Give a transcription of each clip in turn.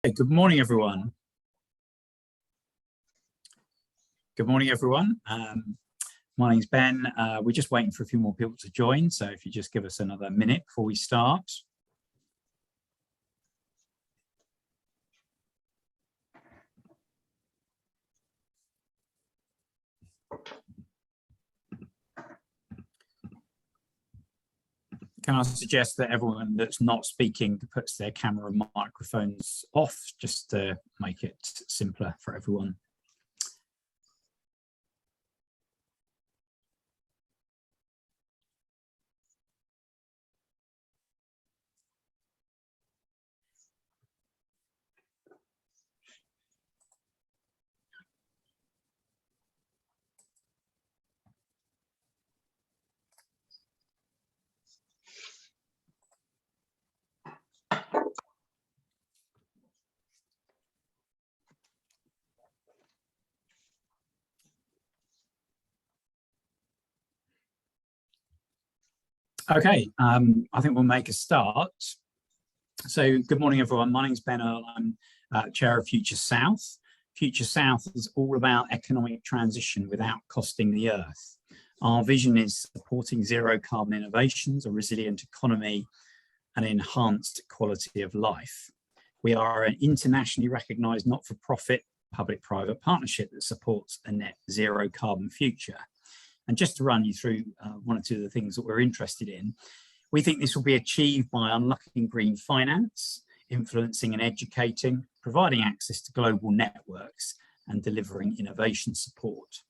Hey, good morning, everyone. Good morning, everyone. My name's Ben. We're just waiting for a few more people to join, so if you just give us another minute before we start. Can I suggest that everyone that's not speaking puts their camera and microphones off, just to make it simpler for everyone? Okay, I think we'll make a start. So good morning, everyone. My name's Ben Earl. I'm Chair of Future South. Future South is all about economic transition without costing the earth. Our vision is supporting zero carbon innovations, a resilient economy, and enhanced quality of life. We are an internationally recognised not-for-profit public-private partnership that supports a net zero carbon future. And just to run you through one or two of the things that we're interested in, we think this will be achieved by unlocking green finance, influencing and educating, providing access to global networks, and delivering innovation support.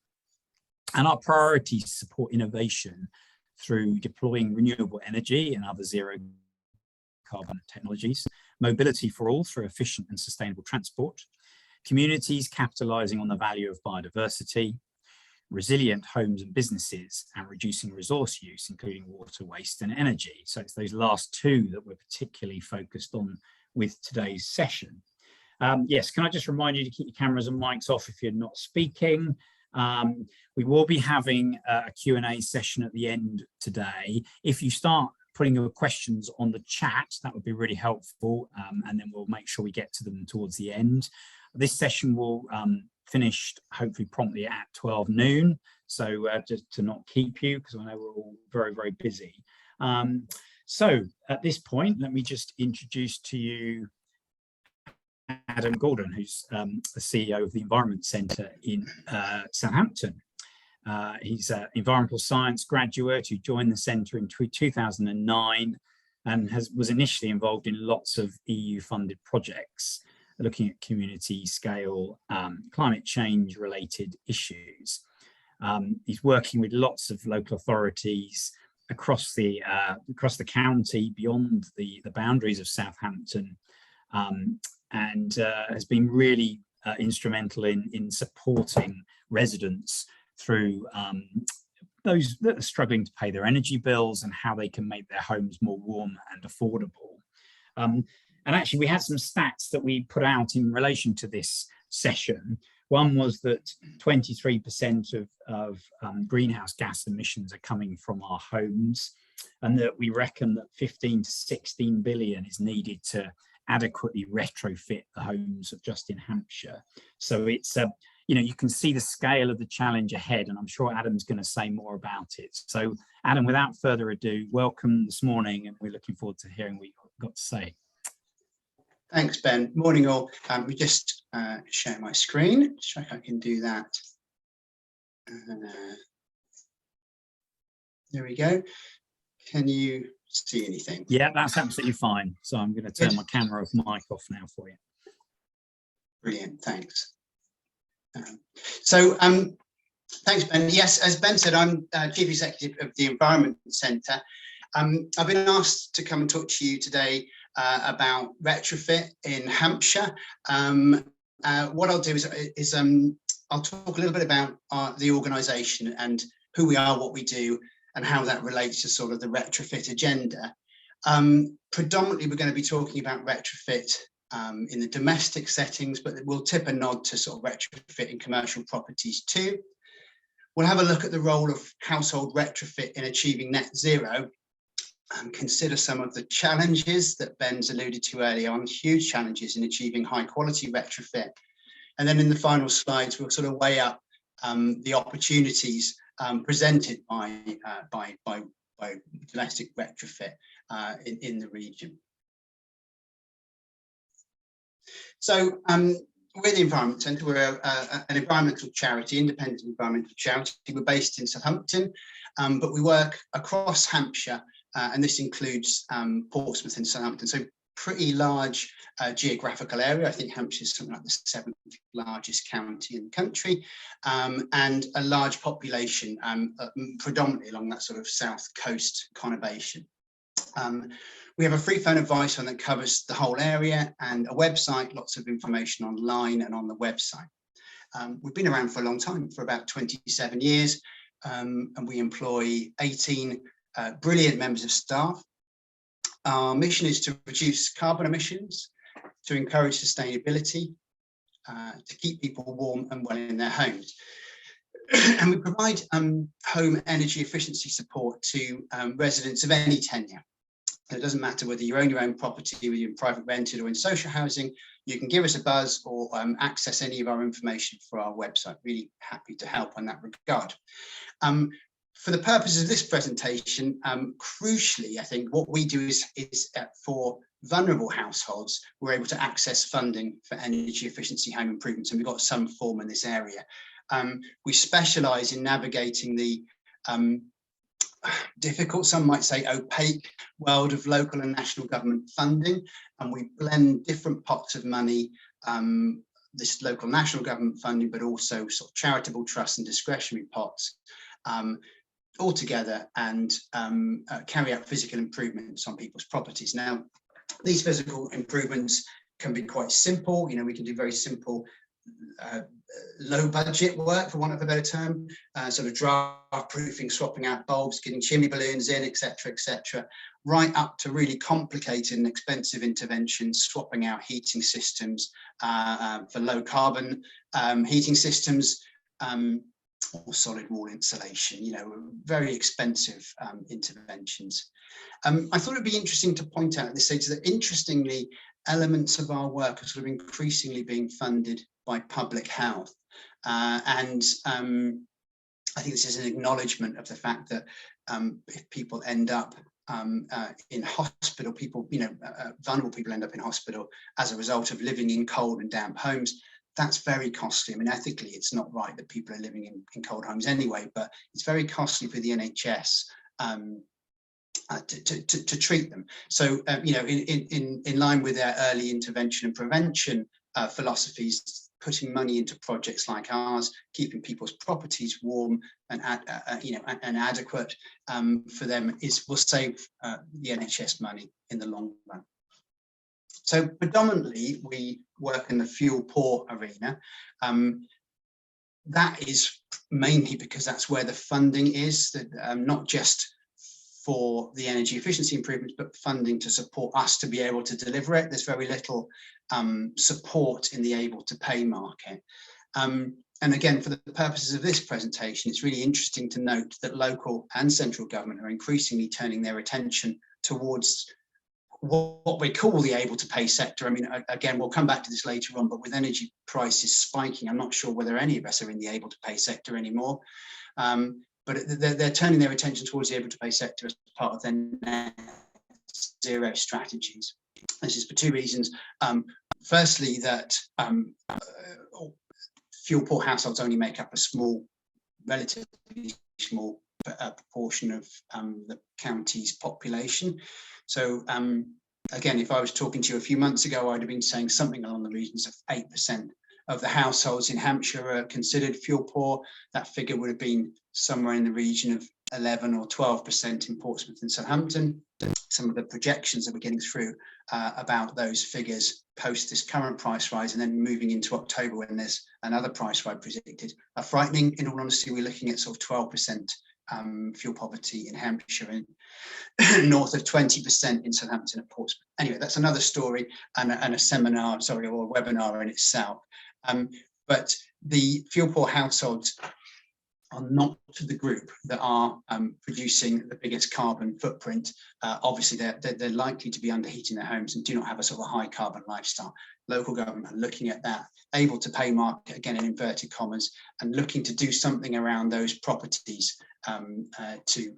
And our priorities support innovation through deploying renewable energy and other zero carbon technologies, mobility for all through efficient and sustainable transport, communities capitalising on the value of biodiversity, resilient homes and businesses, and reducing resource use, including water, waste and energy. So it's those last two that we're particularly focused on with today's session. Yes, can I just remind you to keep your cameras and mics off if you're not speaking. We will be having a Q&A session at the end today. If you start putting your questions on the chat, that would be really helpful, and then we'll make sure we get to them towards the end. This session will finished hopefully promptly at 12 noon, so just to not keep you, because I know we're all very, very busy. So at this point, let me just introduce to you Adam Goulden, who's the CEO of the Environment Centre in Southampton. He's an environmental science graduate who joined the centre in 2009 and was initially involved in lots of EU-funded projects looking at community scale climate change related issues. He's working with lots of local authorities across the county, beyond the boundaries of Southampton, and has been really instrumental in supporting residents through those that are struggling to pay their energy bills and how they can make their homes more warm and affordable. And actually, we had some stats that we put out in relation to this session. One was that 23% of greenhouse gas emissions are coming from our homes, and that we reckon that 15 to 16 billion is needed to adequately retrofit the homes just in Hampshire. So it's, you can see the scale of the challenge ahead, and I'm sure Adam's going to say more about it. So Adam, without further ado, welcome this morning, and we're looking forward to hearing what you've got to say. Thanks, Ben. Morning, all. We just share my screen. Check I can do that. There we go. Can you see anything? Yeah, that's absolutely fine. So I'm going to turn my camera off, mic off now for you. Brilliant. Thanks. Thanks, Ben. Yes, as Ben said, I'm Chief Executive of the Environment Centre. I've been asked to come and talk to you today about retrofit in Hampshire. What I'll do is I'll talk a little bit about the organisation and who we are, what we do, and how that relates to sort of the retrofit agenda. Predominantly, we're going to be talking about retrofit in the domestic settings, but we'll tip a nod to sort of retrofit in commercial properties too. We'll have a look at the role of household retrofit in achieving net zero. consider some of the challenges that Ben's alluded to earlier on, huge challenges in achieving high quality retrofit. And then in the final slides, we'll sort of weigh up the opportunities presented by domestic retrofit in the region. So we're the Environment Centre. We're an environmental charity, independent environmental charity. We're based in Southampton, but we work across Hampshire, and this includes Portsmouth and Southampton. So pretty large geographical area. I think Hampshire is something like the 7th largest county in the country, and a large population, predominantly along that sort of south coast conurbation. We have a free phone advice one that covers the whole area, and a website, lots of information online and on the website. We've been around for a long time, for about 27 years, and we employ 18 brilliant members of staff. Our mission is to reduce carbon emissions, to encourage sustainability, to keep people warm and well in their homes. And we provide home energy efficiency support to residents of any tenure. It doesn't matter whether you own your own property, whether you're in private rented or in social housing, you can give us a buzz or access any of our information for our website. Really happy to help in that regard. For the purposes of this presentation, crucially, I think what we do is for vulnerable households, we're able to access funding for energy efficiency home improvements, and we've got some form in this area. We specialise in navigating the difficult, some might say opaque, world of local and national government funding, and we blend different pots of money, this local national government funding, but also sort of charitable trusts and discretionary pots, all together, and carry out physical improvements on people's properties. Now, these physical improvements can be quite simple. You know, we can do very simple low budget work, for want of a better term, sort of draft proofing, swapping out bulbs, getting chimney balloons in, etc., right up to really complicated and expensive interventions, swapping out heating systems for low carbon heating systems, or solid wall insulation, you know, very expensive interventions. I thought it'd be interesting to point out at this stage that, interestingly, elements of our work are sort of increasingly being funded by public health. And I think this is an acknowledgement of the fact that if people end up in hospital, people, you know, vulnerable people end up in hospital as a result of living in cold and damp homes, that's very costly. I mean, ethically, it's not right that people are living in cold homes anyway, but it's very costly for the NHS to treat them. So, you know, in line with their early intervention and prevention philosophies, putting money into projects like ours, keeping people's properties warm and you know, and adequate for them will save the NHS money in the long run. So predominantly we work in the fuel poor arena. That is mainly because that's where the funding is, that not just for the energy efficiency improvements, but funding to support us to be able to deliver it. There's very little support in the able to pay market. And again, for the purposes of this presentation, it's really interesting to note that local and central government are increasingly turning their attention towards what we call the able to pay sector. I mean, again, we'll come back to this later on, but with energy prices spiking, I'm not sure whether any of us are in the able to pay sector anymore. But they're turning their attention towards the able to pay sector as part of their net zero strategies. This is for two reasons. Firstly, that fuel poor households only make up a small, relatively small proportion of the county's population. So again, if I was talking to you a few months ago, I'd have been saying something along the regions of 8% of the households in Hampshire are considered fuel poor. That figure would have been somewhere in the region of 11 or 12% in Portsmouth and Southampton. Some of the projections that we're getting through about those figures post this current price rise and then moving into October when there's another price rise predicted are frightening. In all honesty, we're looking at sort of 12% fuel poverty in Hampshire and north of 20% in Southampton and Portsmouth. Anyway, that's another story and a seminar, sorry, or a webinar in itself. But the fuel poor households not the group that are producing the biggest carbon footprint. Obviously, they're likely to be underheating their homes and do not have a sort of a high carbon lifestyle. Local government are looking at that, able to pay market, again in inverted commas, and looking to do something around those properties to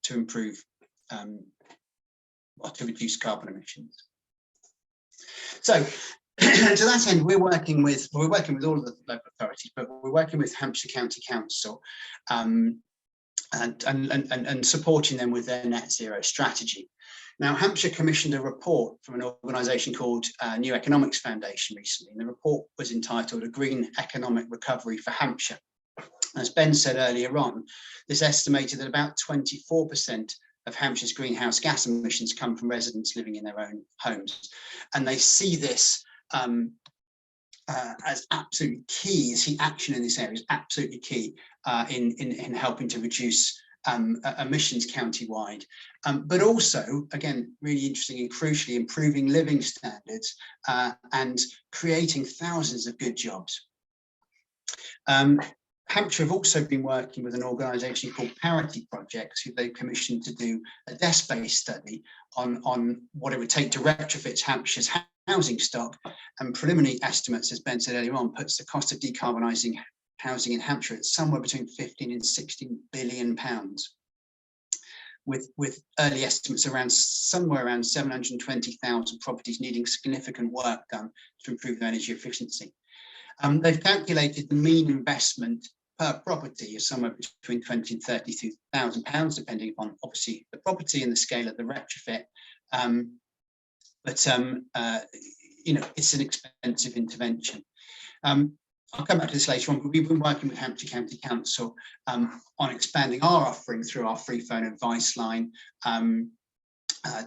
improve, to reduce carbon emissions. So, to that end, we're working with all of the local authorities, but we're working with Hampshire County Council and supporting them with their net zero strategy. Now, Hampshire commissioned a report from an organisation called New Economics Foundation recently, and the report was entitled "A Green Economic Recovery for Hampshire." As Ben said earlier on, this estimated that about 24% of Hampshire's greenhouse gas emissions come from residents living in their own homes, and they see this as absolutely key. See, action in this area is absolutely key in helping to reduce emissions county-wide, but also, again, really interesting and crucially, improving living standards and creating thousands of good jobs. Hampshire have also been working with an organisation called Parity Projects, who they commissioned to do a desk-based study on what it would take to retrofit Hampshire's housing stock, and preliminary estimates, as Ben said earlier on, puts the cost of decarbonising housing in Hampshire at somewhere between 15 and 16 billion pounds, with early estimates somewhere around 720,000 properties needing significant work done to improve their energy efficiency. They've calculated the mean investment per property is somewhere between 20 and 32,000 pounds, depending upon obviously the property and the scale of the retrofit. You know, it's an expensive intervention. I'll come back to this later on, but we've been working with Hampshire County Council on expanding our offering through our free phone advice line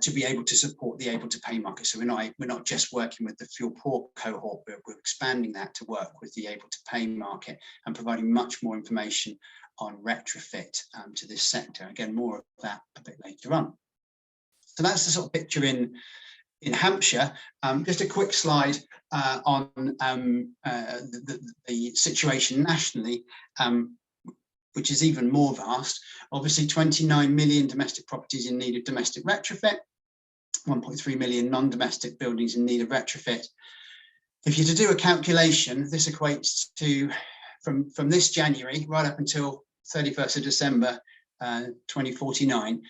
to be able to support the able to pay market. So we're not just working with the fuel poor cohort, we're expanding that to work with the able to pay market and providing much more information on retrofit to this sector. Again, more of that a bit later on. So that's the sort of picture in Hampshire. Just a quick slide on the situation nationally, which is even more vast. Obviously, 29 million domestic properties in need of domestic retrofit, 1.3 million non-domestic buildings in need of retrofit. If you're to do a calculation, this equates to, from this January right up until 31st of December 2049,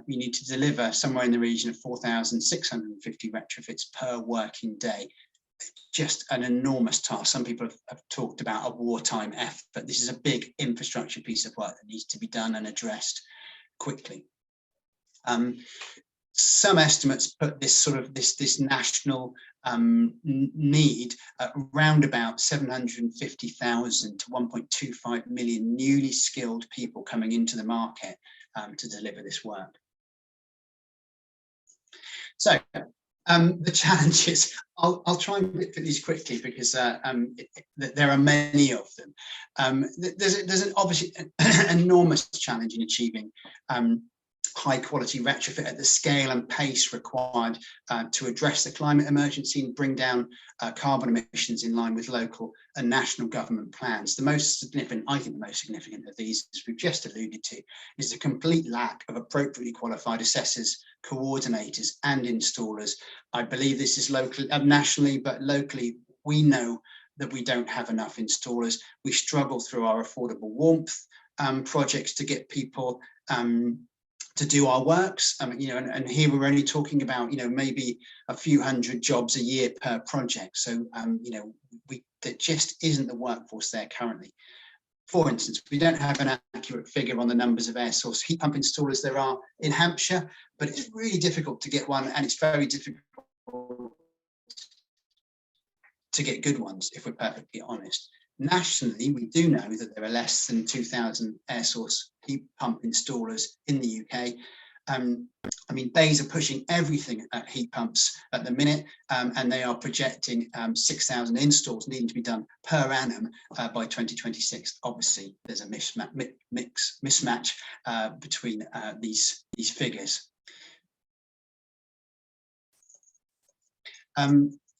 we need to deliver somewhere in the region of 4,650 retrofits per working day. Just an enormous task. Some people have talked about a wartime effort. This is a big infrastructure piece of work that needs to be done and addressed quickly. Some estimates put this this national need at around about 750,000 to 1.25 million newly skilled people coming into the market to deliver this work. So the challenges, I'll try and get through these quickly because there are many of them. There's an obviously enormous challenge in achieving high quality retrofit at the scale and pace required to address the climate emergency and bring down carbon emissions in line with local and national government plans. The most significant, I think the most significant of these, as we've just alluded to, is the complete lack of appropriately qualified assessors, coordinators and installers. I believe this is locally, nationally, but locally we know that we don't have enough installers. We struggle through our affordable warmth projects to get people to do our works. You know, and here we're only talking about, you know, maybe a few hundred jobs a year per project. So, you know, there just isn't the workforce there currently. For instance, we don't have an accurate figure on the numbers of air source heat pump installers there are in Hampshire, but it's really difficult to get one, and it's very difficult to get good ones, if we're perfectly honest. Nationally, we do know that there are less than 2,000 air source heat pump installers in the UK. I mean, BEIS are pushing everything at heat pumps at the minute, and they are projecting 6,000 installs needing to be done per annum by 2026. Obviously, there's a mismatch between these figures.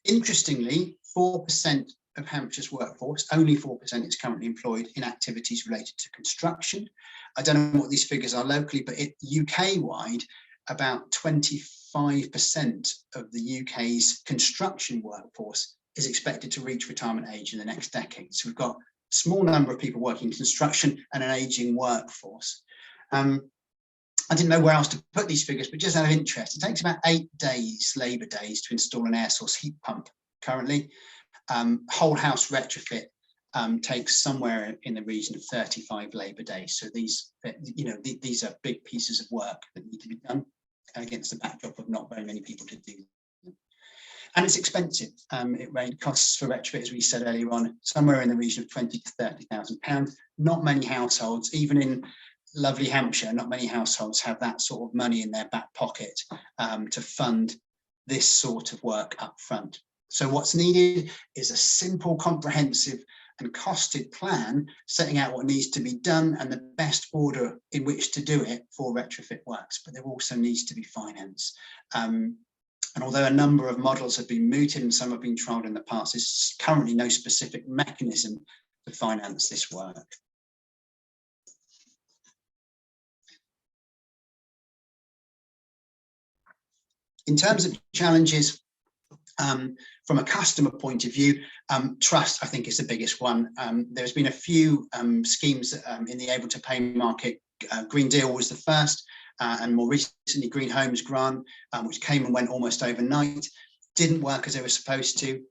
Interestingly, 4% of Hampshire's workforce, only 4% is currently employed in activities related to construction. I don't know what these figures are locally, but UK-wide, about 25% of the UK's construction workforce is expected to reach retirement age in the next decade. So we've got a small number of people working in construction and an ageing workforce. I didn't know where else to put these figures, but just out of interest, it takes about 8 days, labour days, to install an air source heat pump currently. Whole house retrofit takes somewhere in the region of 35 labour days. So these are big pieces of work that need to be done against the backdrop of not very many people to do them. And it's expensive. It costs for retrofit, as we said earlier on, somewhere in the region of £20,000 to £30,000. Not many households, even in lovely Hampshire, not many households have that sort of money in their back pocket to fund this sort of work up front. So what's needed is a simple, comprehensive and costed plan setting out what needs to be done and the best order in which to do it for retrofit works, but there also needs to be finance. And although a number of models have been mooted and some have been trialled in the past, there's currently no specific mechanism to finance this work. In terms of challenges, from a customer point of view, trust, I think, is the biggest one. There's been a few schemes in the able to pay market. Green Deal was the first, and more recently Green Homes Grant, which came and went almost overnight. Didn't work as they were supposed to.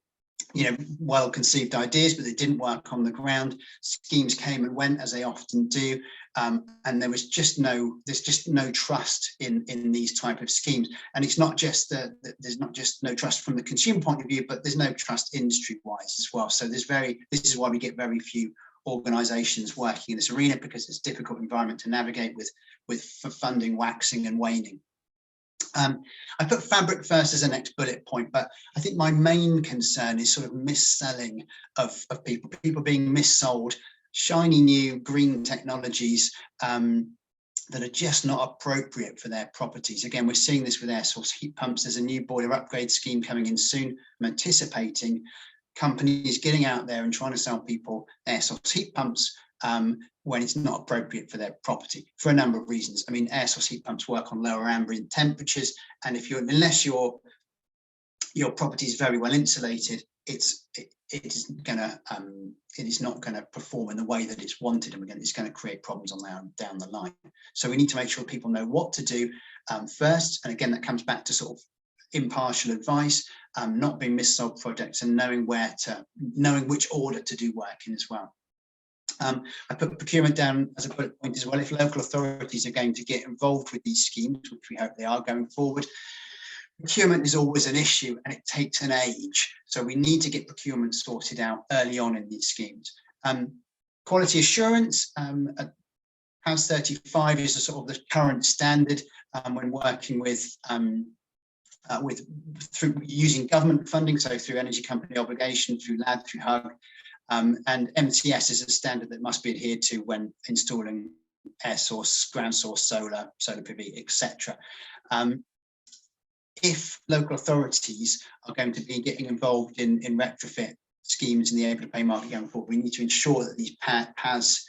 Well-conceived ideas, but they didn't work on the ground. Schemes came and went, as they often do, and there's just no trust in these type of schemes. And it's not just there's not just no trust from the consumer point of view, but there's no trust industry-wise as well. So this is why we get very few organisations working in this arena, because it's a difficult environment to navigate with funding waxing and waning. I put fabric first as the next bullet point, but I think my main concern is sort of mis-selling of people being mis-sold shiny new green technologies that are just not appropriate for their properties. Again, we're seeing this with air source heat pumps. There's a new boiler upgrade scheme coming in soon. I'm anticipating companies getting out there and trying to sell people air source heat pumps when it's not appropriate for their property, for a number of reasons. I mean, air source heat pumps work on lower ambient temperatures, and unless your property is very well insulated, it is not going to perform in the way that it's wanted, and again, it's going to create problems down the line. So we need to make sure people know what to do first, and again, that comes back to sort of impartial advice, not being mis-sold projects, and knowing which order to do work in as well. I put procurement down as a bullet point as well. If local authorities are going to get involved with these schemes, which we hope they are going forward, procurement is always an issue and it takes an age. So we need to get procurement sorted out early on in these schemes. Quality assurance, House 35 is a sort of the current standard when working through using government funding, so through energy company obligation, through LAD, through HUG. And MCS is a standard that must be adhered to when installing air source, ground source, solar PV, etc. If local authorities are going to be getting involved in retrofit schemes in the able to pay market going forward, we need to ensure that these PAS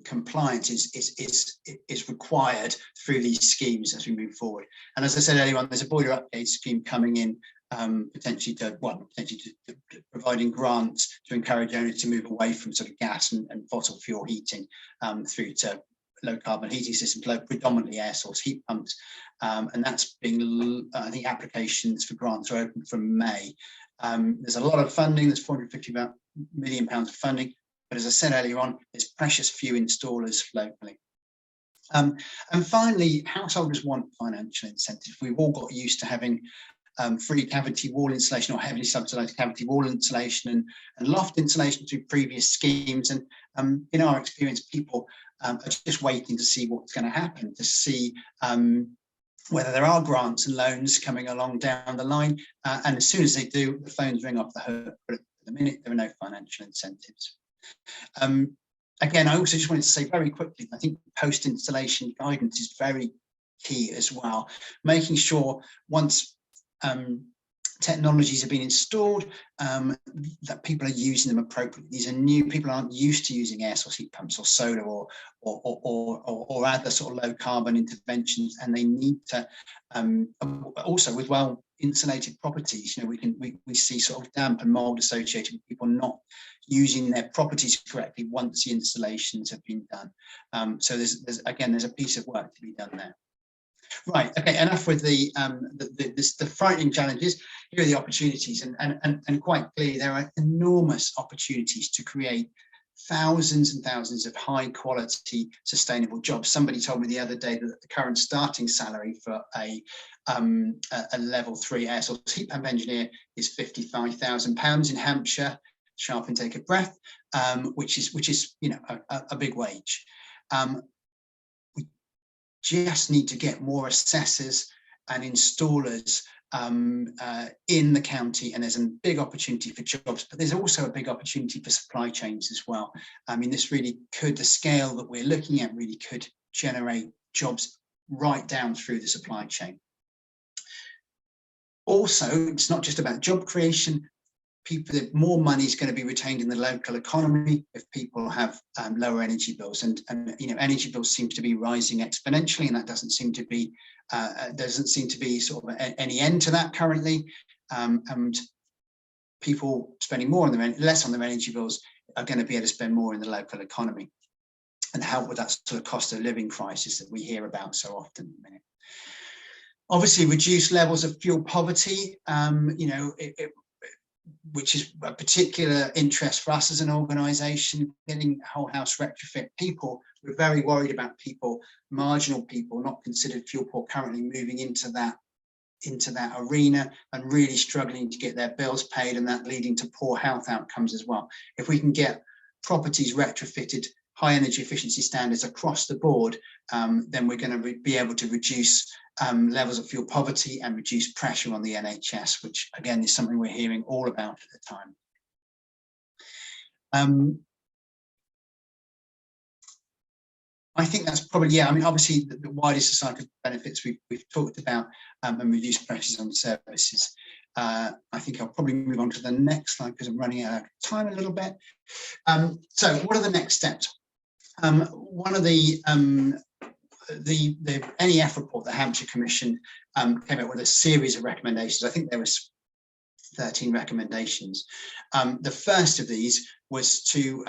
compliance is required through these schemes as we move forward. And as I said earlier on, there's a boiler upgrade scheme coming in, potentially to providing grants to encourage owners to move away from sort of gas and fossil fuel heating through to low carbon heating systems, predominantly air source heat pumps, and that's being, I think applications for grants are open from May. There's a lot of funding, there's £450 million of funding, but as I said earlier on, there's precious few installers locally. And finally, householders want financial incentive. We've all got used to having free cavity wall insulation or heavily subsidised cavity wall insulation and loft insulation through previous schemes. And in our experience, people are just waiting to see what's going to happen, to see whether there are grants and loans coming along down the line. And as soon as they do, the phones ring off the hook. But at the minute, there are no financial incentives. Again, I also just wanted to say very quickly, I think post-installation guidance is very key as well, making sure once technologies have been installed, that people are using them appropriately. These are new, people aren't used to using air source heat pumps or solar or other sort of low carbon interventions, and they need to, also with well insulated properties, you know, we see sort of damp and mold associated with people not using their properties correctly once the installations have been done. So there's a piece of work to be done there. Right, okay, enough with the frightening challenges. Here are the opportunities, and quite clearly there are enormous opportunities to create thousands and thousands of high quality sustainable jobs. Somebody told me the other day that the current starting salary for a level 3 air source heat pump engineer is £55,000 in Hampshire. Sharp intake of breath, which is you know a big wage. Just need to get more assessors and installers in the county, and there's a big opportunity for jobs, but there's also a big opportunity for supply chains as well. I mean, this really could, the scale that we're looking at really could generate jobs right down through the supply chain. Also, it's not just about job creation. More money is going to be retained in the local economy if people have lower energy bills, and you know, energy bills seem to be rising exponentially, and that doesn't seem to be sort of any end to that currently. And people spending less on their energy bills are going to be able to spend more in the local economy and help with that sort of cost of living crisis that we hear about so often at the minute. Obviously, reduced levels of fuel poverty. You know, which is a particular interest for us as an organisation, getting whole house retrofit people. We're very worried about people, marginal people, not considered fuel poor, currently moving into that arena and really struggling to get their bills paid, and that leading to poor health outcomes as well. If we can get properties retrofitted, high energy efficiency standards across the board, then we're going to be able to reduce levels of fuel poverty and reduce pressure on the NHS, which again is something we're hearing all about at the time. I think that's probably, yeah, I mean, obviously the wider societal benefits we've talked about, and reduced pressures on services. I think I'll probably move on to the next slide because I'm running out of time a little bit. So what are the next steps? One of the NEF report, the Hampshire Commission, came up with a series of recommendations. I think there was 13 recommendations. The first of these was to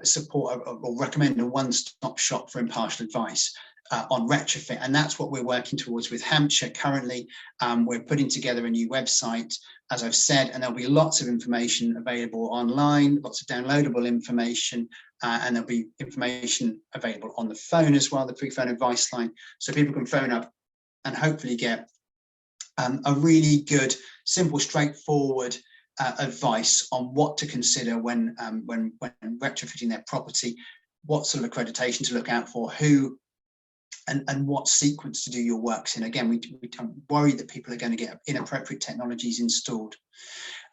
support or recommend a one-stop shop for impartial advice on retrofit, and that's what we're working towards with Hampshire currently. We're putting together a new website, as I've said, and there'll be lots of information available online, lots of downloadable information, and there'll be information available on the phone as well, the free phone advice line, so people can phone up and hopefully get a really good, simple, straightforward advice on what to consider when retrofitting their property, what sort of accreditation to look out for, who and what sequence to do your works in. Again, we worry that people are going to get inappropriate technologies installed.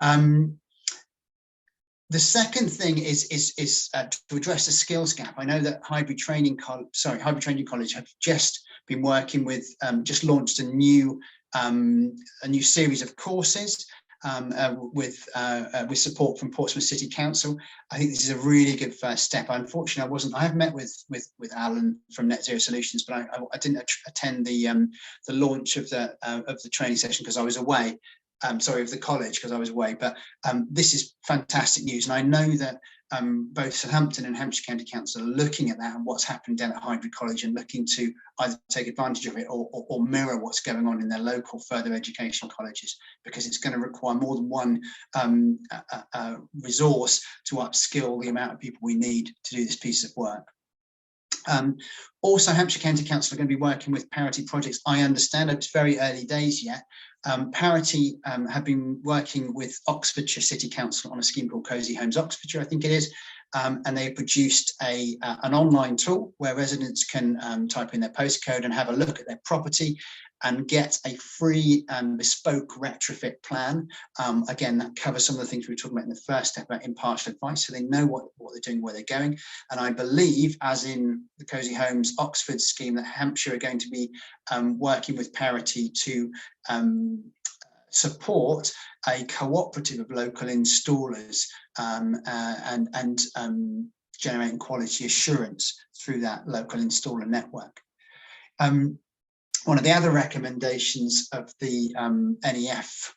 The second thing is to address the skills gap. I know that Highbury Training College have just been working with, just launched a new series of courses with support from Portsmouth City Council. I think this is a really good first step. Unfortunately, I have met with Alan from Net Zero Solutions, but I didn't attend the launch of the training session because I was away. Sorry, of the college because I was away. But this is fantastic news, and I know that both Southampton and Hampshire County Council are looking at that and what's happened down at Highbury College, and looking to either take advantage of it or mirror what's going on in their local further education colleges, because it's going to require more than one resource to upskill the amount of people we need to do this piece of work. Also, Hampshire County Council are going to be working with Parity Projects. I understand it's very early days yet. Parity have been working with Oxfordshire City Council on a scheme called Cosy Homes Oxfordshire, I think it is, and they produced an online tool where residents can type in their postcode and have a look at their property and get a free bespoke retrofit plan. Again, that covers some of the things we were talking about in the first step about impartial advice, so they know what they're doing, where they're going. And I believe, as in the Cosy Homes Oxford scheme, that Hampshire are going to be working with Parity to support a cooperative of local installers and generating quality assurance through that local installer network. One of the other recommendations of the NEF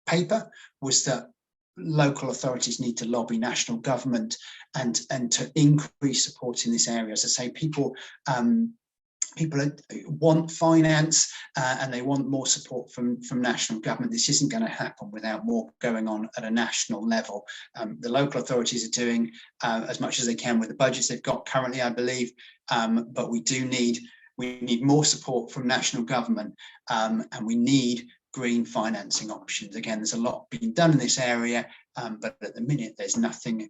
paper was that local authorities need to lobby national government and to increase support in this area. As I say, people want finance and they want more support from national government. This isn't going to happen without more going on at a national level. The local authorities are doing as much as they can with the budgets they've got currently, I believe, but we need more support from national government, and we need green financing options. Again, there's a lot being done in this area, but at the minute there's nothing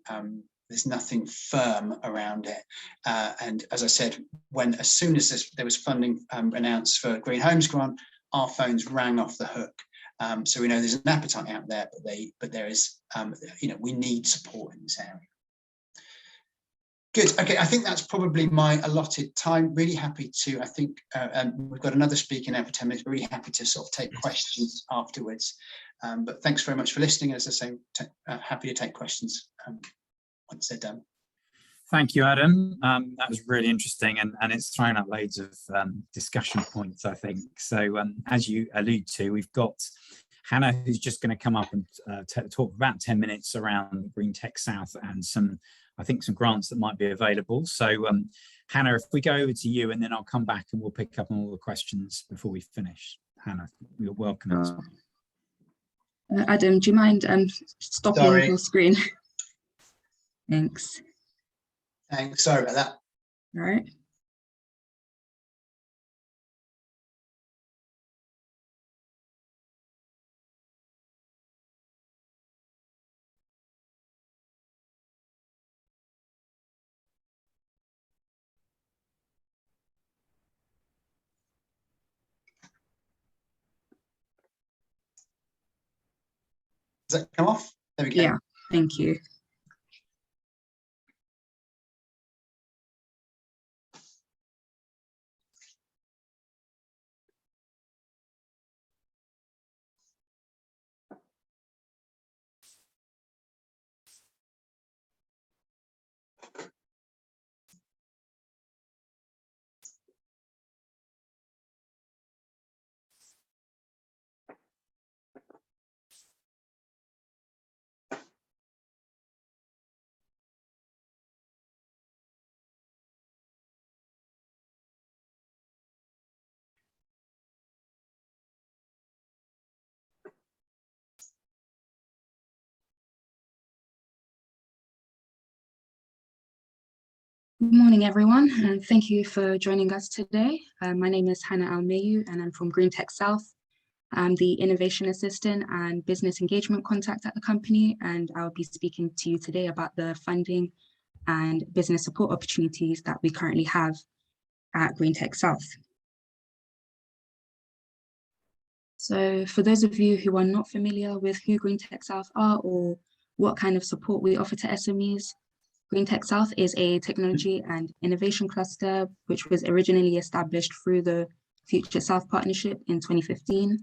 firm around it. And as I said, as soon as there was funding announced for Green Homes Grant, our phones rang off the hook. So we know there's an appetite out there, but there is, we need support in this area. Good. Okay, I think that's probably my allotted time. Really happy to, I think, we've got another speaker now for 10 minutes. We're really happy to sort of take questions afterwards. But thanks very much for listening. As I say, happy to take questions once they're done. Thank you, Adam. That was really interesting, and it's thrown up loads of discussion points, I think. So as you allude to, we've got Hannah, who's just going to come up and talk for about 10 minutes around Green Tech South and some grants that might be available. So Hannah, if we go over to you, and then I'll come back and we'll pick up on all the questions before we finish. Hannah, you're welcome. Adam, do you mind stopping your screen? Thanks. Thanks. Sorry about that. All right. Does that come off? There we go. Yeah, thank you. Good morning, everyone, and thank you for joining us today. My name is Hannah Almayu, and I'm from Green Tech South. I'm the Innovation Assistant and Business Engagement Contact at the company, and I'll be speaking to you today about the funding and business support opportunities that we currently have at Green Tech South. So for those of you who are not familiar with who Green Tech South are or what kind of support we offer to SMEs, Green Tech South is a technology and innovation cluster which was originally established through the Future South Partnership in 2015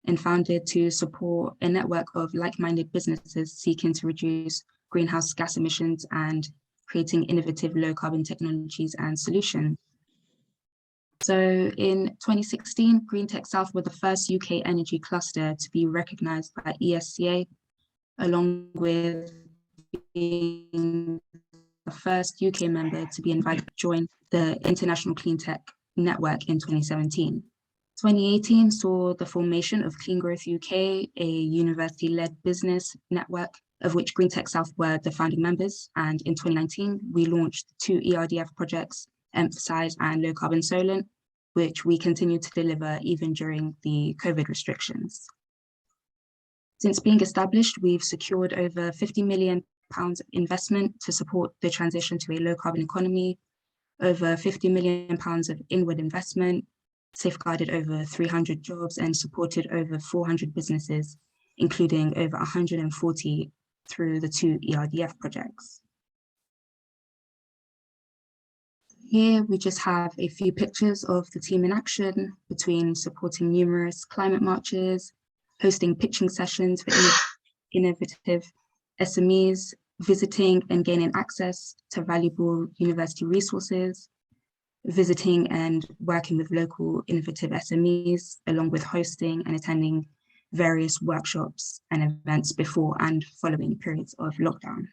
and founded to support a network of like-minded businesses seeking to reduce greenhouse gas emissions and creating innovative low-carbon technologies and solutions. So in 2016, Green Tech South were the first UK energy cluster to be recognised by ESCA, along with being the first UK member to be invited to join the International Clean Tech Network in 2017. 2018 saw the formation of Clean Growth UK, a university-led business network of which Green Tech South were the founding members. And in 2019, we launched 2 ERDF projects, Emphasize and Low Carbon Solent, which we continue to deliver even during the COVID restrictions. Since being established, we've secured over £50 million investment to support the transition to a low carbon economy, over £50 million of inward investment, safeguarded over 300 jobs and supported over 400 businesses, including over 140 through the 2 ERDF projects. Here we just have a few pictures of the team in action between supporting numerous climate marches, hosting pitching sessions for innovative SMEs, visiting and gaining access to valuable university resources, visiting and working with local innovative SMEs, along with hosting and attending various workshops and events before and following periods of lockdown.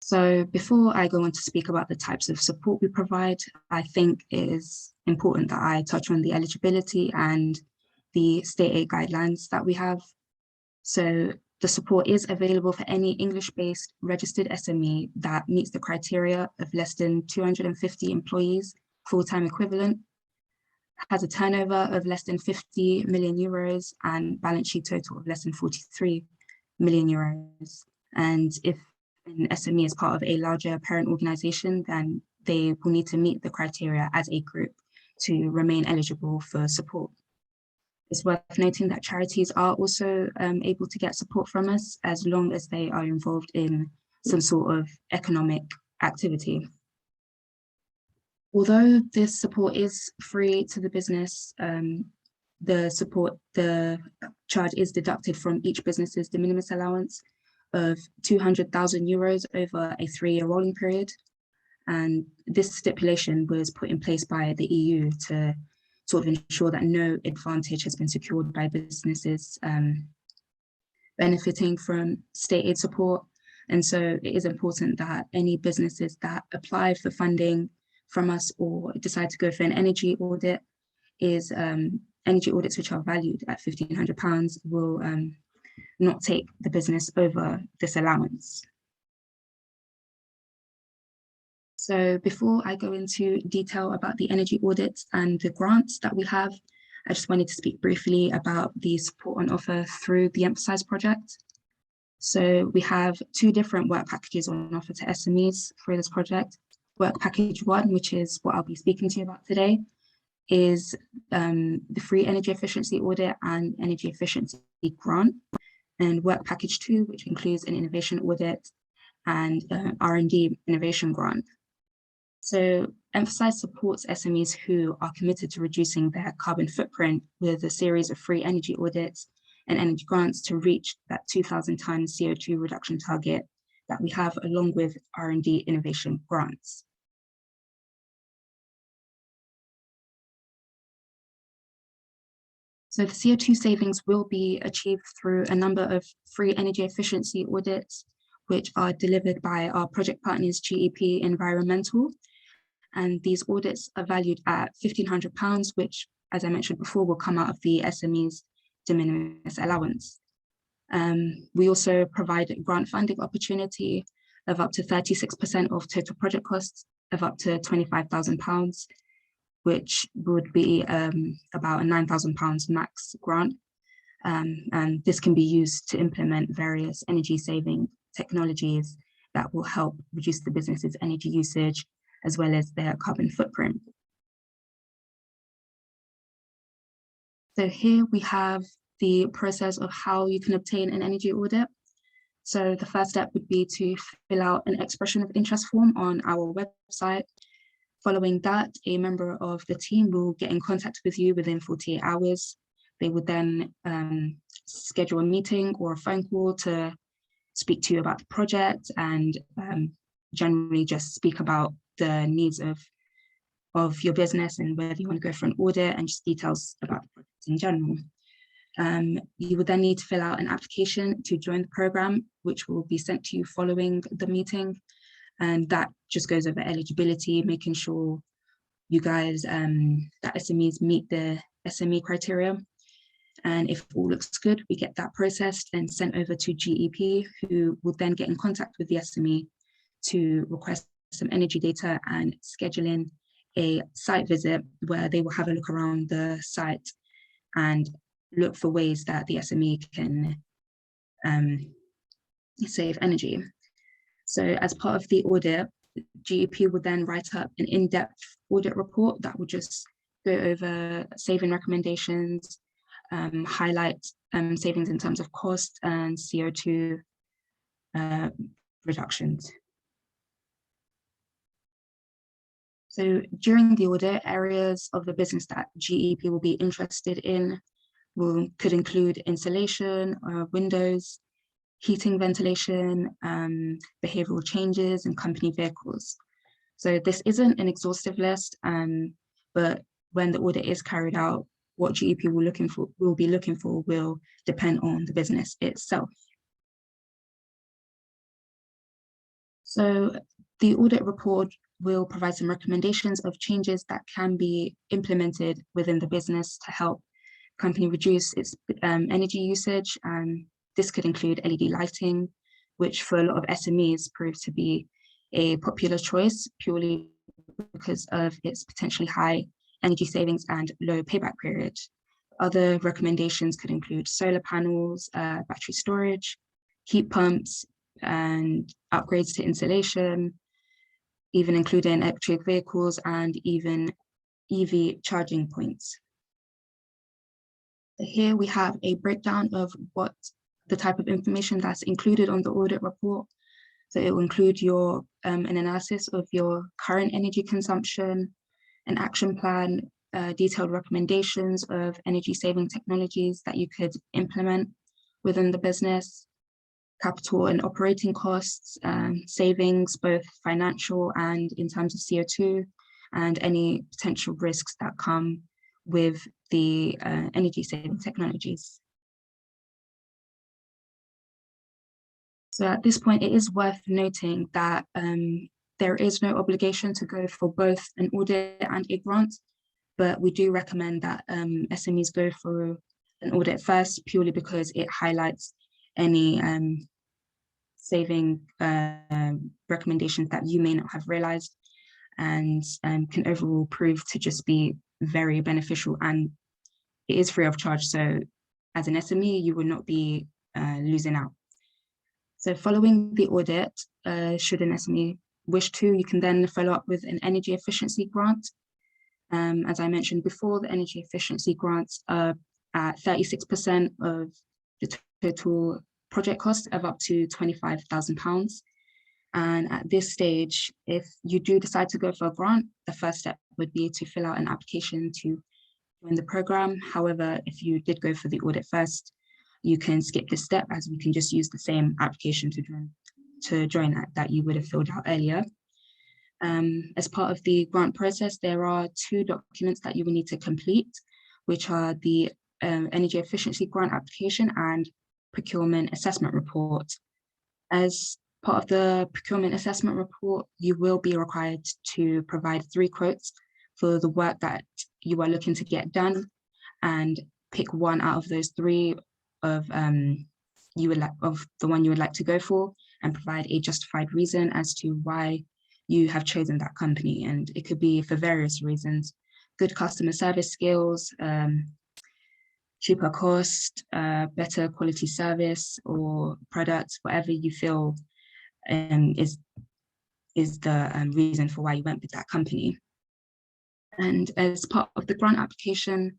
So before I go on to speak about the types of support we provide, I think it is important that I touch on the eligibility and the state aid guidelines that we have. So the support is available for any English-based registered SME that meets the criteria of less than 250 employees, full-time equivalent, has a turnover of less than 50 million euros and balance sheet total of less than 43 million euros. And if an SME is part of a larger parent organization, then they will need to meet the criteria as a group to remain eligible for support. It's worth noting that charities are also able to get support from us as long as they are involved in some sort of economic activity. Although this support is free to the business, the charge is deducted from each business's de minimis allowance of 200,000 euros over a 3-year rolling period. And this stipulation was put in place by the EU to sort of ensure that no advantage has been secured by businesses benefiting from state aid support. And so it is important that any businesses that apply for funding from us or decide to go for an energy audit energy audits which are valued at £1,500 will not take the business over this allowance. So before I go into detail about the energy audits and the grants that we have, I just wanted to speak briefly about the support on offer through the Emphasize project. So we have 2 different work packages on offer to SMEs for this project. Work package 1, which is what I'll be speaking to you about today, is the free energy efficiency audit and energy efficiency grant. And work package 2, which includes an innovation audit and R&D innovation grant. So Emphasize supports SMEs who are committed to reducing their carbon footprint with a series of free energy audits and energy grants to reach that 2,000 tons CO2 reduction target that we have, along with R&D innovation grants. So the CO2 savings will be achieved through a number of free energy efficiency audits, which are delivered by our project partners, GEP Environmental. And these audits are valued at £1,500, which, as I mentioned before, will come out of the SME's de minimis allowance. We also provide a grant funding opportunity of up to 36% of total project costs of up to £25,000, which would be about a £9,000 max grant. And this can be used to implement various energy saving technologies that will help reduce the business's energy usage as well as their carbon footprint. So here we have the process of how you can obtain an energy audit. So the first step would be to fill out an expression of interest form on our website. Following that, a member of the team will get in contact with you within 48 hours. They would then schedule a meeting or a phone call to speak to you about the project and generally just speak about the needs of your business and whether you want to go for an audit and just details about the project in general. You would then need to fill out an application to join the program, which will be sent to you following the meeting. And that just goes over eligibility, making sure you guys, that SMEs meet the SME criteria. And if all looks good, we get that processed and sent over to GEP, who will then get in contact with the SME to request some energy data and schedule in a site visit where they will have a look around the site and look for ways that the SME can save energy. So as part of the audit, GEP would then write up an in-depth audit report that will just go over saving recommendations, highlight savings in terms of cost and CO2 reductions. So during the audit, areas of the business that GEP will be interested in could include insulation, windows, heating, ventilation, behavioral changes, and company vehicles. So this isn't an exhaustive list, but when the audit is carried out, what GEP will be looking for will depend on the business itself. So the audit report will provide some recommendations of changes that can be implemented within the business to help company reduce its energy usage. And this could include LED lighting, which for a lot of SMEs proved to be a popular choice purely because of its potentially high energy savings and low payback period. Other recommendations could include solar panels, battery storage, heat pumps, and upgrades to insulation, even including electric vehicles and even EV charging points. Here we have a breakdown of what the type of information that's included on the audit report. So it will include your an analysis of your current energy consumption, an action plan, detailed recommendations of energy saving technologies that you could implement within the business, capital and operating costs, savings, both financial and in terms of CO2, and any potential risks that come with the energy saving technologies. So at this point, it is worth noting that there is no obligation to go for both an audit and a grant, but we do recommend that SMEs go through an audit first, purely because it highlights any saving recommendations that you may not have realized, and can overall prove to just be very beneficial, and it is free of charge. So as an SME, you will not be losing out. So following the audit, should an SME wish to, you can then follow up with an energy efficiency grant. As I mentioned before, the energy efficiency grants are at 36% of the total project cost of up to £25,000. And at this stage, if you do decide to go for a grant, the first step would be to fill out an application to join the program. However, if you did go for the audit first, you can skip this step, as we can just use the same application to join that you would have filled out earlier. As part of the grant process, there are 2 documents that you will need to complete, which are the energy efficiency grant application and procurement assessment report. As part of the procurement assessment report, you will be required to provide 3 quotes for the work that you are looking to get done, and pick one out of those 3 of the one you would like to go for, and provide a justified reason as to why you have chosen that company. And it could be for various reasons: good customer service skills, cheaper cost, better quality service or products, whatever you feel is the reason for why you went with that company. And as part of the grant application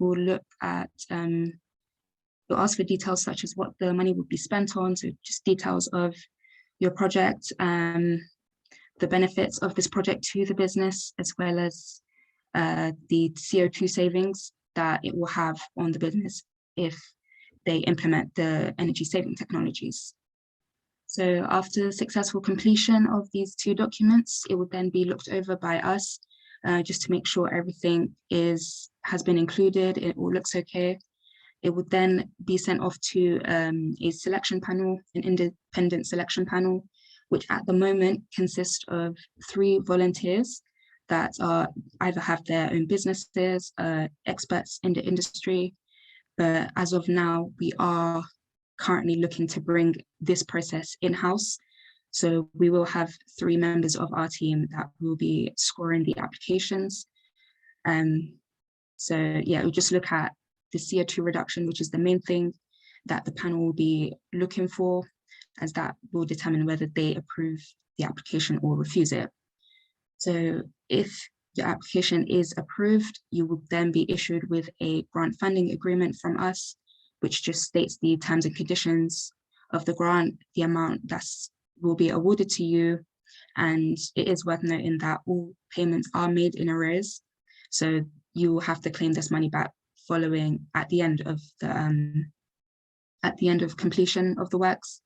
will look at, will ask for details such as what the money would be spent on, so just details of your project, the benefits of this project to the business, as well as the CO2 savings that it will have on the business if they implement the energy saving technologies. So after successful completion of these 2 documents, it would then be looked over by us just to make sure everything has been included, it all looks okay. It would then be sent off to a selection panel, an independent selection panel, which at the moment consists of 3 volunteers that either have their own businesses, experts in the industry. But as of now, we are currently looking to bring this process in-house. So we will have 3 members of our team that will be scoring the applications. So yeah, we'll just look at the CO2 reduction, which is the main thing that the panel will be looking for, as that will determine whether they approve the application or refuse it. So if your application is approved, you will then be issued with a grant funding agreement from us, which just states the terms and conditions of the grant, the amount that will be awarded to you, And it is worth noting that all payments are made in arrears. So you will have to claim this money back at the end of completion of the works.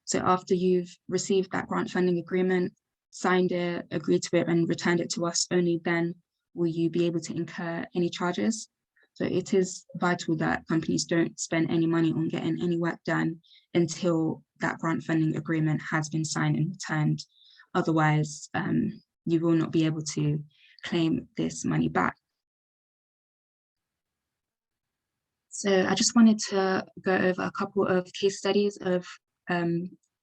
So after you've received that grant funding agreement, signed it, agreed to it, and returned it to us, only then will you be able to incur any charges. So it is vital that companies don't spend any money on getting any work done until that grant funding agreement has been signed and returned. Otherwise, you will not be able to claim this money back. So I just wanted to go over a couple of case studies of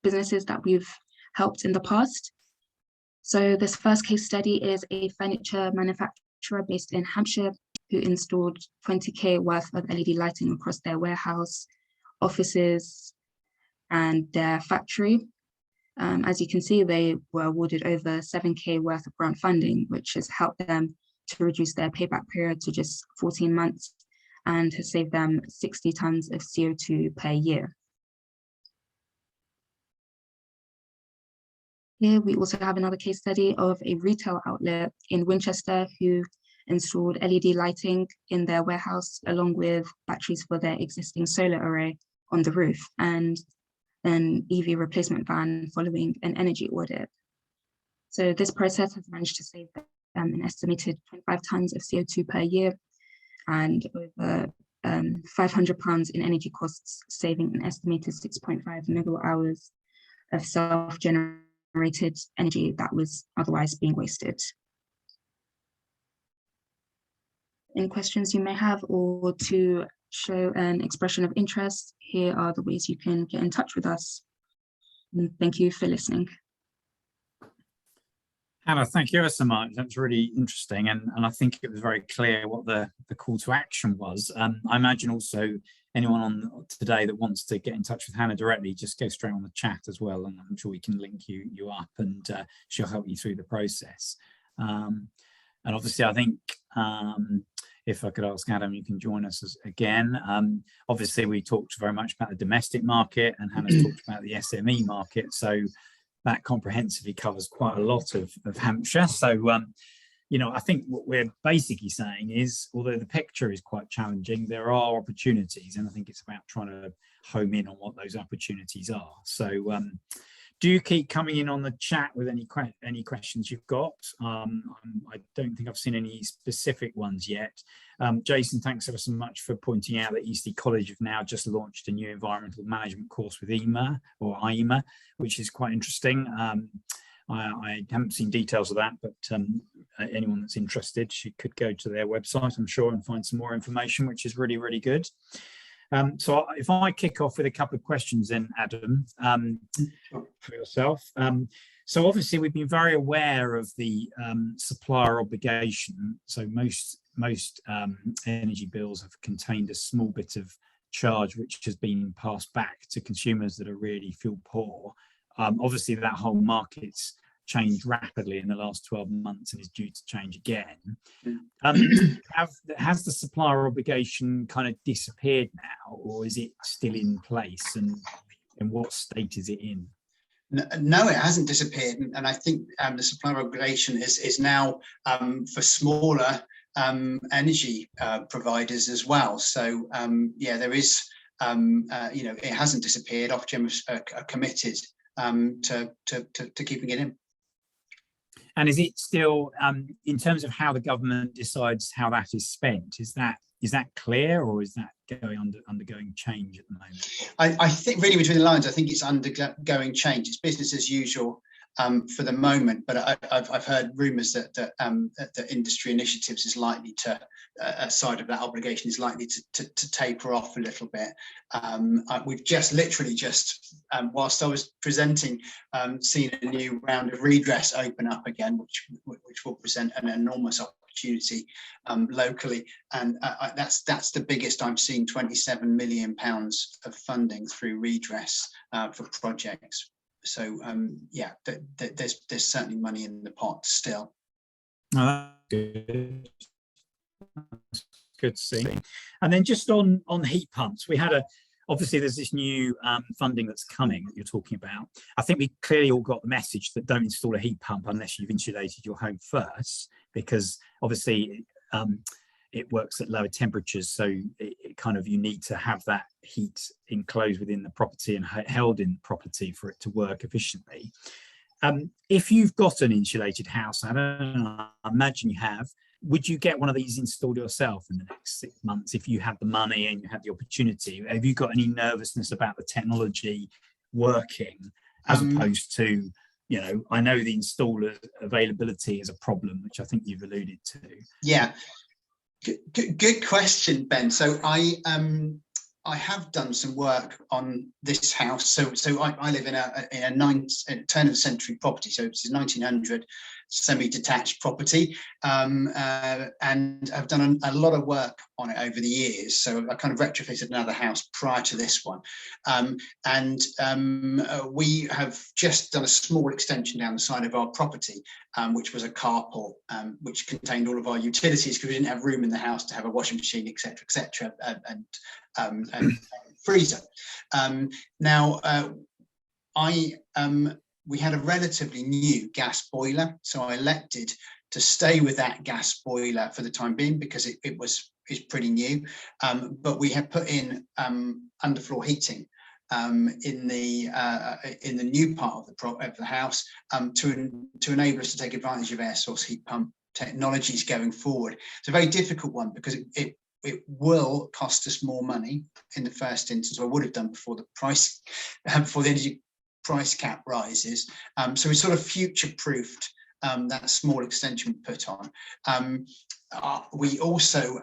businesses that we've helped in the past. So this first case study is a furniture manufacturer based in Hampshire who installed 20k worth of LED lighting across their warehouse, offices, and their factory. As you can see, they were awarded over 7k worth of grant funding, which has helped them to reduce their payback period to just 14 months and has saved them 60 tons of CO2 per year. Here we also have another case study of a retail outlet in Winchester who installed LED lighting in their warehouse along with batteries for their existing solar array on the roof and an EV replacement van following an energy audit. So this process has managed to save them an estimated 25 tons of CO2 per year and over £500 in energy costs, saving an estimated 6.5 megawatt hours of self-generated energy that was otherwise being wasted. Any questions you may have or to show an expression of interest, here are the ways you can get in touch with us. And thank you for listening. Hannah, thank you ever so much. That's really interesting. And I think it was very clear what the call to action was. I imagine also anyone on today that wants to get in touch with Hannah directly, just go straight on the chat as well. And I'm sure we can link you up and she'll help you through the process. And obviously, I think if I could ask Adam, you can join us again. Obviously, we talked very much about the domestic market and Hannah's talked about the SME market. So that comprehensively covers quite a lot of Hampshire. So, you know, I think what we're basically saying is, although the picture is quite challenging, there are opportunities, and I think it's about trying to home in on what those opportunities are. So do keep coming in on the chat with any questions you've got. I don't think I've seen any specific ones yet. Jason, thanks ever so much for pointing out that Eastleigh College have now just launched a new environmental management course with IEMA, which is quite interesting. I haven't seen details of that, but anyone that's interested, she could go to their website, I'm sure, and find some more information, which is really, really good. So if I kick off with a couple of questions then, Adam, for yourself. So obviously we've been very aware of the supplier obligation. So most energy bills have contained a small bit of charge which has been passed back to consumers that are really feel poor. Obviously that whole market's changed rapidly in the last 12 months and is due to change again. Has the supplier obligation kind of disappeared now, or is it still in place, and in what state is it in? No, it hasn't disappeared, and I think the supplier obligation is now for smaller energy providers as well. So yeah, there is, you know, it hasn't disappeared. Ofgem are committed to keeping it in. And is it still, in terms of how the government decides how that is spent, is that clear, or is that undergoing change at the moment? I think really between the lines, I think it's undergoing change. It's business as usual for the moment, but I've heard rumours that the industry initiatives is likely to, side of that obligation is likely to taper off a little bit. We've just literally whilst I was presenting, seen a new round of redress open up again, which will present an enormous opportunity locally, and that's the biggest I've seen. £27 million of funding through redress for projects. So yeah, there's certainly money in the pot still. Oh, that's good. That's good to see. And then just on heat pumps, we had obviously there's this new funding that's coming that you're talking about. I think we clearly all got the message that don't install a heat pump unless you've insulated your home first, because obviously it works at lower temperatures, so it kind of, you need to have that heat enclosed within the property and held in property for it to work efficiently. If you've got an insulated house, I don't know, I imagine you have, would you get one of these installed yourself in the next 6 months if you had the money and you had the opportunity? Have you got any nervousness about the technology working, as opposed to, you know, I know the installer availability is a problem, which I think you've alluded to. Yeah, good question, Ben. So I have done some work on this house. So I live in a turn of the century property. So it's a 1900 semi-detached property, and I've done a lot of work on it over the years. So I kind of retrofitted another house prior to this one, we have just done a small extension down the side of our property, which was a carport, which contained all of our utilities, because we didn't have room in the house to have a washing machine, etc., and freezer. We had a relatively new gas boiler, so I elected to stay with that gas boiler for the time being because it's pretty new. But we have put in underfloor heating in the new part of the house to enable us to take advantage of air source heat pump technologies going forward. It's a very difficult one because it will cost us more money in the first instance, or would have done before the energy price cap rises. So we sort of future-proofed that small extension we put on. We also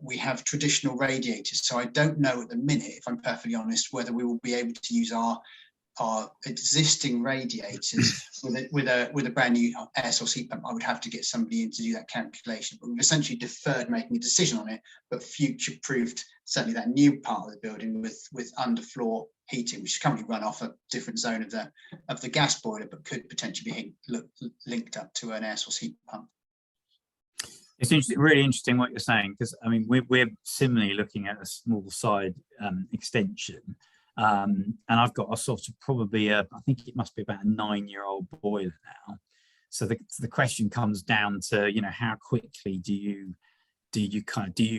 we have traditional radiators, so I don't know at the minute, if I'm perfectly honest, whether we will be able to use our existing radiators with a brand new air source heat pump. I would have to get somebody in to do that calculation, but we've essentially deferred making a decision on it, but future-proofed certainly that new part of the building with underfloor heating, which is currently run off a different zone of the gas boiler, but could potentially be linked up to an air source heat pump. It's really interesting what you're saying, because I mean we're similarly looking at a small side extension, and I've got a sort of probably I think it must be about a 9-year-old boiler now. So the question comes down to, you know, how quickly do you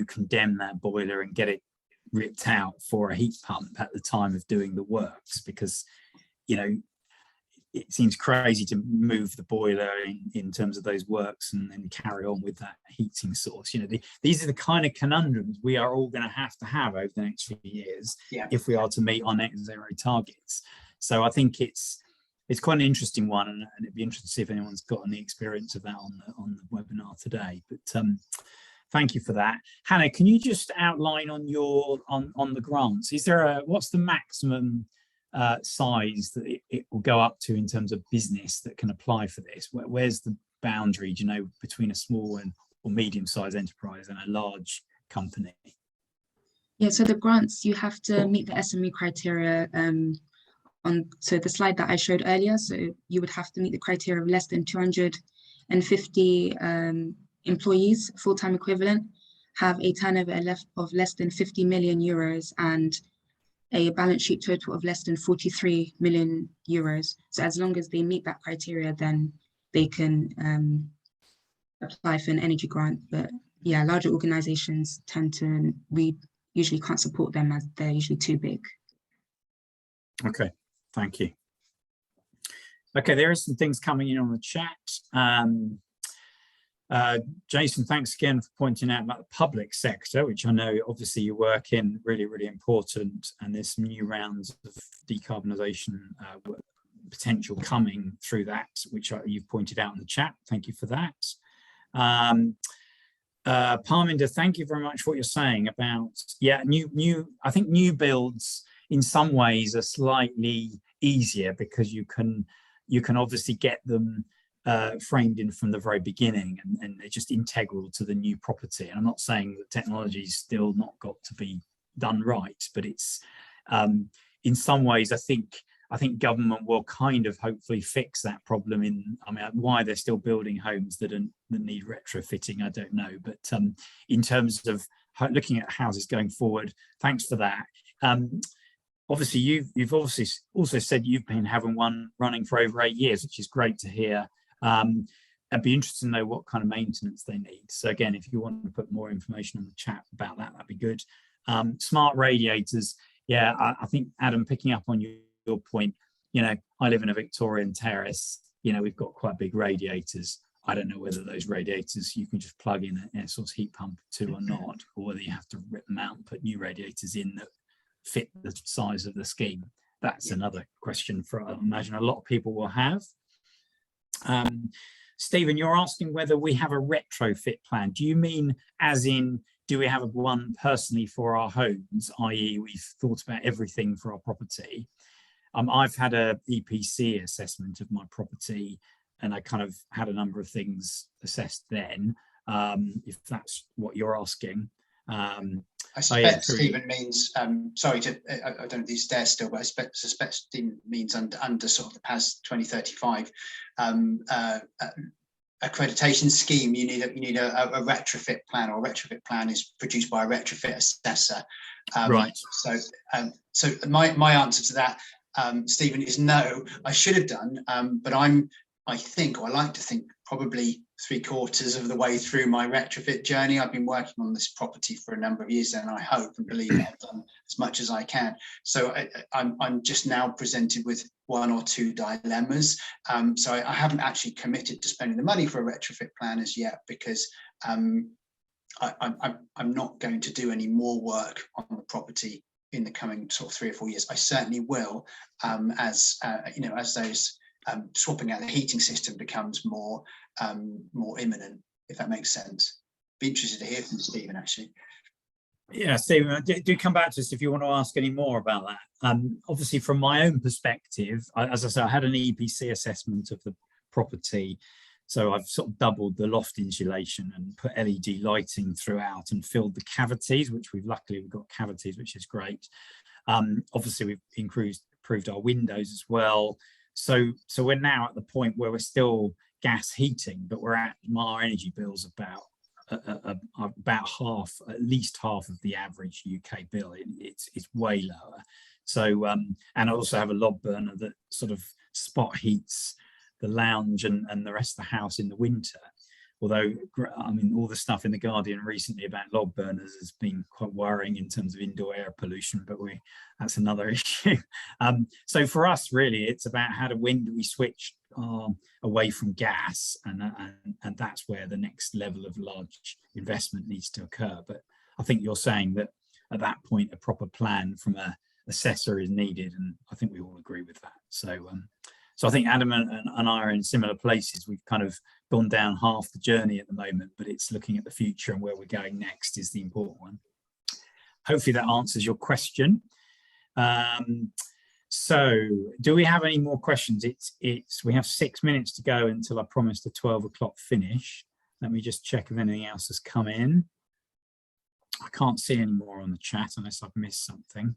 condemn that boiler and get it ripped out for a heat pump at the time of doing the works, because, you know, it seems crazy to move the boiler in terms of those works and then carry on with that heating source. You know, these are the kind of conundrums we are all going to have over the next few years, yeah, if we are to meet our net zero targets. So I think it's quite an interesting one, and it'd be interesting to see if anyone's got any experience of that on the webinar today. But thank you for that. Hannah, can you just outline on the grants? Is there what's the maximum size that it will go up to in terms of business that can apply for this? Where's the boundary, do you know, between a small or medium-sized enterprise and a large company? Yeah, so the grants, you have to meet the SME criteria so the slide that I showed earlier. So you would have to meet the criteria of less than 250 employees, full-time equivalent, have a turnover of less than 50 million euros and a balance sheet total of less than 43 million euros. So as long as they meet that criteria, then they can apply for an energy grant. But yeah, larger organizations we usually can't support them as they're usually too big. Okay, thank you. Okay, there are some things coming in on the chat. Jason, thanks again for pointing out about the public sector, which I know obviously you work in, really, really important, and there's some new rounds of decarbonisation potential coming through that, which you've pointed out in the chat. Thank you for that. Parminder, thank you very much for what you're saying about, yeah, I think new builds in some ways are slightly easier because you can obviously get them framed in from the very beginning, and they're just integral to the new property. And I'm not saying that technology's still not got to be done right, but it's in some ways I think government will kind of hopefully fix that problem. I mean, why they're still building homes that need retrofitting, I don't know, but in terms of looking at houses going forward, thanks for that. Obviously, you've obviously also said you've been having one running for over 8 years, which is great to hear. I'd be interested to know what kind of maintenance they need. So again, if you want to put more information on the chat about that, that'd be good. Smart radiators. Yeah, I think, Adam, picking up on your point, I live in a Victorian terrace. We've got quite big radiators. I don't know whether those radiators you can just plug in an air source heat pump to or not, or whether you have to rip them out and put new radiators in that fit the size of the scheme. That's another question I imagine a lot of people will have. Stephen, you're asking whether we have a retrofit plan. Do you mean as in, do we have one personally for our homes, i.e. we've thought about everything for our property? I've had a EPC assessment of my property, and I kind of had a number of things assessed then, if that's what you're asking. I suspect Stephen means, sorry, I don't know if he's there still, but I suspect Stephen means under sort of the PAS 2035 accreditation scheme. You need a retrofit plan, or a retrofit plan is produced by a retrofit assessor. Right. So my answer to that, Stephen, is no. I should have done, but I like to think probably 3/4 of the way through my retrofit journey. I've been working on this property for a number of years, and I hope and believe I've done as much as I can. So I'm just now presented with 1 or 2 dilemmas. So I haven't actually committed to spending the money for a retrofit plan as yet, because I'm not going to do any more work on the property in the coming sort of 3 or 4 years. I certainly will, as those swapping out the heating system becomes more imminent, if that makes sense. Be interested to hear from Stephen, actually. Yeah, Stephen, do come back to us if you want to ask any more about that. Obviously, from my own perspective, as I said, I had an EPC assessment of the property, so I've sort of doubled the loft insulation and put LED lighting throughout and filled the cavities, which we've got cavities, which is great. Obviously, we've improved our windows as well. So we're now at the point where we're still gas heating, but our energy bills about half, at least half of the average UK bill. It's way lower. So and I also have a log burner that sort of spot heats the lounge and the rest of the house in the winter. Although, I mean, all the stuff in the Guardian recently about log burners has been quite worrying in terms of indoor air pollution, but that's another issue. So for us, really, it's about when do we switch away from gas, and that's where the next level of large investment needs to occur. But I think you're saying that at that point, a proper plan from an assessor is needed, and I think we all agree with that. So I think Adam and I are in similar places. We've kind of gone down half the journey at the moment, but it's looking at the future and where we're going next is the important one. Hopefully that answers your question. So do we have any more questions? We have 6 minutes to go until I promised a 12 o'clock finish. Let me just check if anything else has come in. I can't see any more on the chat unless I've missed something.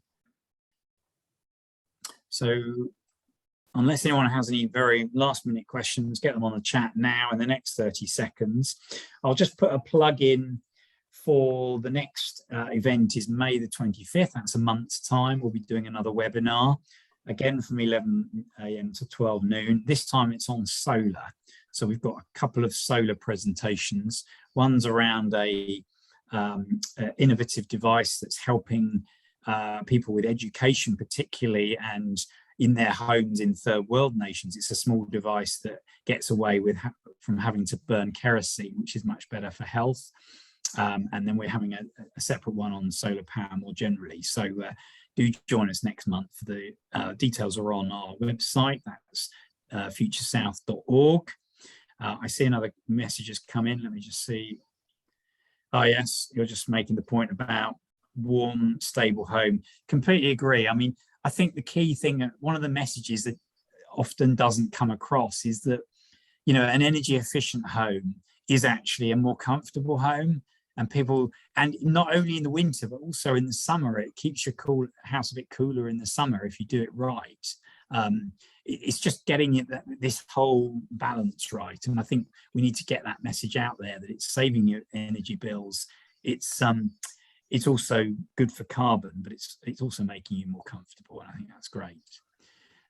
So unless anyone has any very last minute questions, get them on the chat now in the next 30 seconds. I'll just put a plug in for the next event is May the 25th. That's a month's time. We'll be doing another webinar, again from 11 AM to 12 noon. This time it's on solar. So we've got a couple of solar presentations. One's around a innovative device that's helping people with education particularly, and in their homes in third world nations. It's a small device that gets away from having to burn kerosene, which is much better for health. And then we're having a separate one on solar power more generally. So do join us next month. The details are on our website. That's futuresouth.org. I see another message has come in. Let me just see. Oh yes, you're just making the point about warm, stable home. Completely agree. I mean, I think the key thing, one of the messages that often doesn't come across is that, an energy efficient home is actually a more comfortable home, and not only in the winter, but also in the summer. It keeps your house a bit cooler in the summer if you do it right. It's just getting this whole balance right. And I think we need to get that message out there that it's saving your energy bills. It's it's also good for carbon, but it's also making you more comfortable, and I think that's great.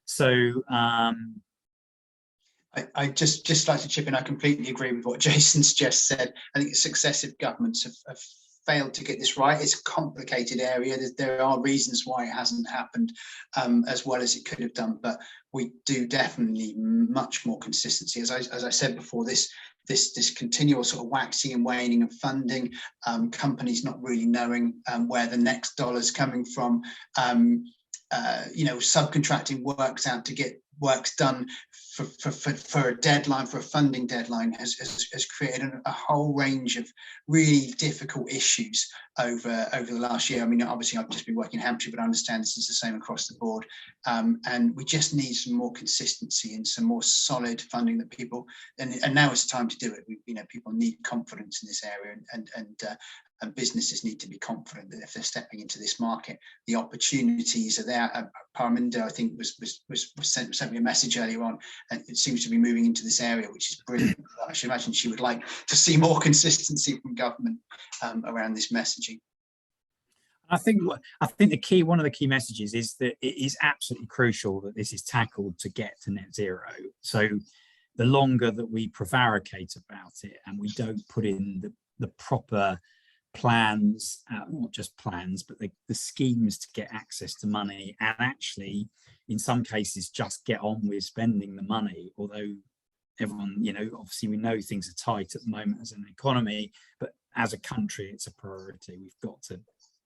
So I just like to chip in. I completely agree with what Jason's just said. I think successive governments have failed to get this right. It's a complicated area. There are reasons why it hasn't happened as well as it could have done, but we do definitely much more consistency. As I said before, this continual sort of waxing and waning of funding, companies not really knowing where the next dollar's coming from, subcontracting works out to get works done for a deadline, for a funding deadline, has created a whole range of really difficult issues over the last year. I mean, obviously I've just been working in Hampshire, but I understand this is the same across the board. And we just need some more consistency and some more solid funding that people, and now is the time to do it. People need confidence in this area, and businesses need to be confident that if they're stepping into this market, the opportunities are there. Parminder, I think, was sent me a message earlier on, and it seems to be moving into this area, which is brilliant. I should imagine she would like to see more consistency from government around this messaging. I think one of the key messages is that it is absolutely crucial that this is tackled to get to net zero. So the longer that we prevaricate about it and we don't put in the proper plans, not just plans, but the schemes to get access to money, and actually in some cases just get on with spending the money, although everyone, obviously we know things are tight at the moment as an economy, but as a country it's a priority. We've got to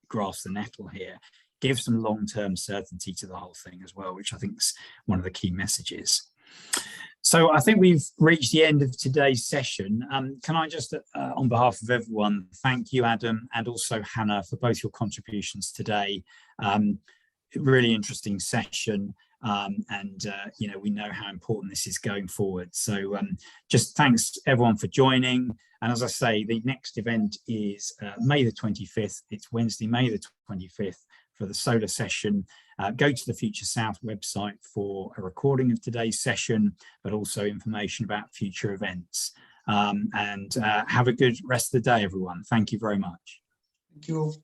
grasp the nettle here, give some long-term certainty to the whole thing as well, which I think is one of the key messages. So I think we've reached the end of today's session. Can I just, on behalf of everyone, thank you, Adam, and also Hannah, for both your contributions today. Really interesting session, and we know how important this is going forward. So just thanks everyone for joining. And as I say, the next event is May the 25th. It's Wednesday, May the 25th, for the solar session. Go to the Future South website for a recording of today's session, but also information about future events. And have a good rest of the day, everyone. Thank you very much. Thank you all.